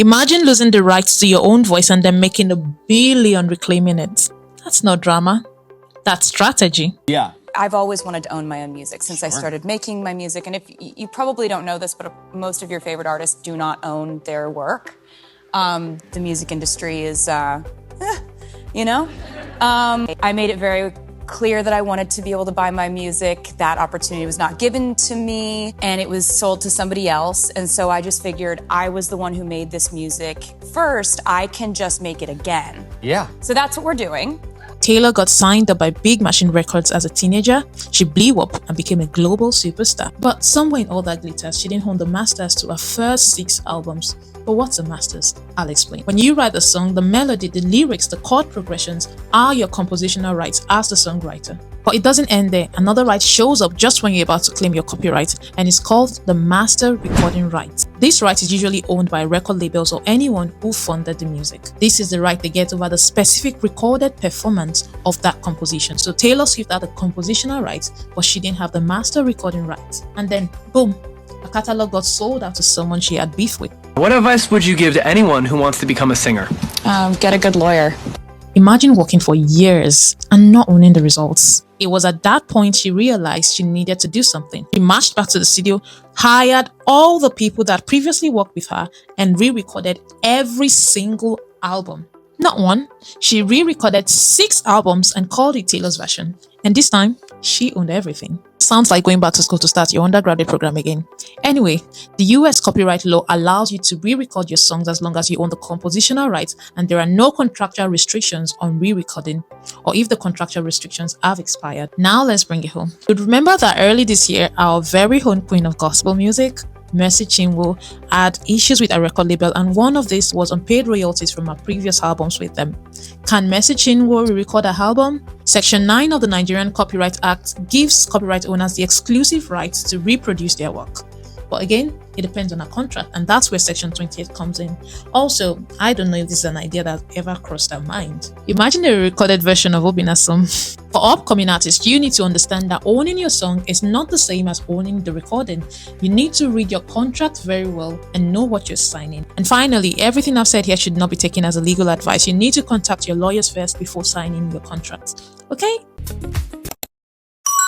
Imagine losing the rights to your own voice and then making a billion reclaiming it. That's not drama. That's strategy. Yeah. I've always wanted to own my own music since I started making my music. And if you probably don't know this, but most of your favorite artists do not own their work. The music industry is, you know? I made it very clear that I wanted to be able to buy my music. That opportunity was not given to me, and it was sold to somebody else. And so I just figured I was the one who made this music first. I can just make it again. Yeah. So that's what we're doing. Taylor got signed up by Big Machine Records as a teenager. She blew up and became a global superstar. But somewhere in all that glitter, she didn't own the masters to her first 6 albums. But what's a masters? I'll explain. When you write a song, the melody, the lyrics, the chord progressions are your compositional rights as the songwriter. But it doesn't end there. Another right shows up just when you're about to claim your copyright, and it's called the master recording right. This right is usually owned by record labels or anyone who funded the music. This is the right they get over the specific recorded performance of that composition. So Taylor Swift had the compositional rights, but she didn't have the master recording rights. And then, boom, a catalog got sold out to someone she had beef with. What advice would you give to anyone who wants to become a singer? Get a good lawyer. Imagine working for years and not owning the results. It was at that point she realized she needed to do something. She marched back to the studio, hired all the people that previously worked with her, and re-recorded every single album. Not one, she re-recorded 6 albums and called it Taylor's version. And this time, she owned everything. Sounds like going back to school to start your undergraduate program again. Anyway, the US copyright law allows you to re-record your songs as long as you own the compositional rights, and there are no contractual restrictions on re-recording, or if the contractual restrictions have expired. Now let's bring it home. You'd remember that early this year, our very own queen of gospel music, Mercy Chinwo, had issues with a record label, and one of these was unpaid royalties from her previous albums with them. Can Mercy Chinwo re-record her album? Section 9 of the Nigerian Copyright Act gives copyright owners the exclusive right to reproduce their work. But again, it depends on a contract, and that's where Section 28 comes in. Also, I don't know if this is an idea that ever crossed her mind. Imagine a recorded version of Obina's song. For upcoming artists, you need to understand that owning your song is not the same as owning the recording. You need to read your contract very well and know what you're signing. And finally, everything I've said here should not be taken as a legal advice. You need to contact your lawyers first before signing your contract. Okay?